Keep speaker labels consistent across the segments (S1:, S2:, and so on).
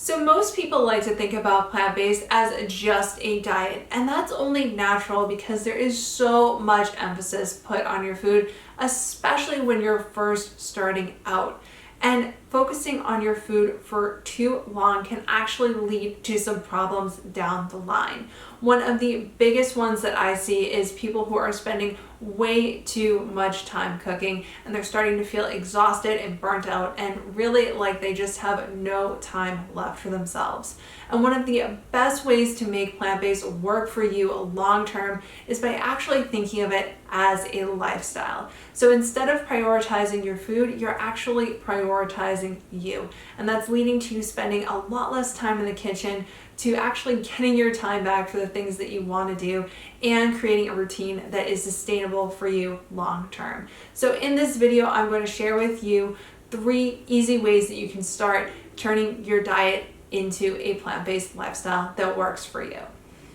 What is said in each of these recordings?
S1: So most people like to think about plant-based as just a diet, and that's only natural because there is so much emphasis put on your food, especially when you're first starting out. And focusing on your food for too long can actually lead to some problems down the line. One of the biggest ones that I see is people who are spending way too much time cooking, and they're starting to feel exhausted and burnt out and really like they just have no time left for themselves. And one of the best ways to make plant-based work for you long term is by actually thinking of it as a lifestyle. So instead of prioritizing your food, you're actually prioritizing you. And that's leading to you spending a lot less time in the kitchen, to actually getting your time back for the things that you want to do, and creating a routine that is sustainable for you long term. So in this video, I'm going to share with you 3 easy ways that you can start turning your diet into a plant-based lifestyle that works for you.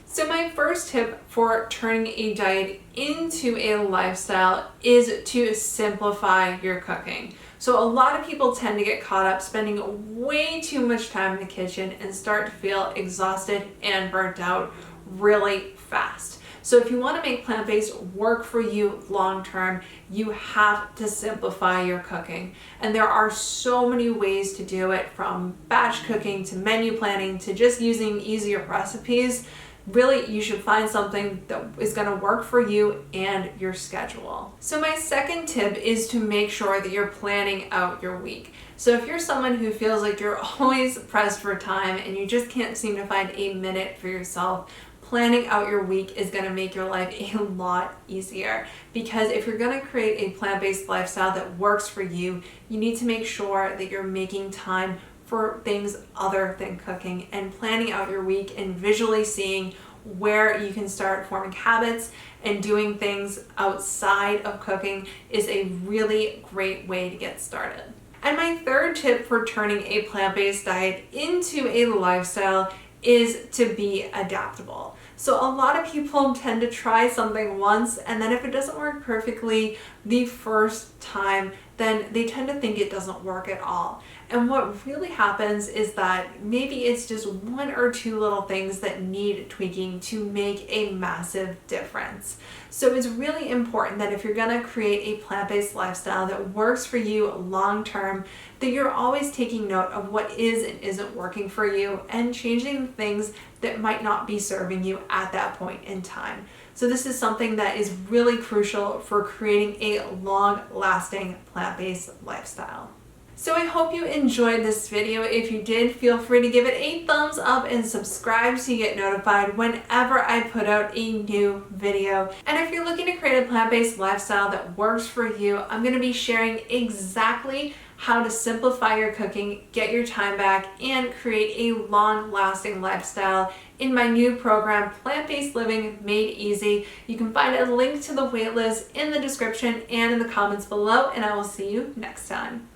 S1: So my first tip for turning a diet into a lifestyle is to simplify your cooking. So a lot of people tend to get caught up spending way too much time in the kitchen and start to feel exhausted and burnt out really fast. So if you want to make plant-based work for you long term, you have to simplify your cooking. And there are so many ways to do it, from batch cooking to menu planning to just using easier recipes. Really, you should find something that is going to work for you and your schedule. So my second tip is to make sure that you're planning out your week. So if you're someone who feels like you're always pressed for time and you just can't seem to find a minute for yourself, planning out your week is going to make your life a lot easier. Because if you're going to create a plant-based lifestyle that works for you, you need to make sure that you're making time for things other than cooking, and planning out your week and visually seeing where you can start forming habits and doing things outside of cooking is a really great way to get started. And my third tip for turning a plant-based diet into a lifestyle is to be adaptable. So a lot of people tend to try something once, and then if it doesn't work perfectly the first time, then they tend to think it doesn't work at all. And what really happens is that maybe it's just 1 or 2 little things that need tweaking to make a massive difference. So it's really important that if you're going to create a plant-based lifestyle that works for you long term, that you're always taking note of what is and isn't working for you and changing things that might not be serving you at that point in time. So this is something that is really crucial for creating a long-lasting plant-based lifestyle. So I hope you enjoyed this video. If you did, feel free to give it a thumbs up and subscribe so you get notified whenever I put out a new video. And if you're looking to create a plant-based lifestyle that works for you, I'm going to be sharing exactly how to simplify your cooking, get your time back, and create a long-lasting lifestyle in my new program, Plant-Based Living Made Easy. You can find a link to the waitlist in the description and in the comments below, and I will see you next time.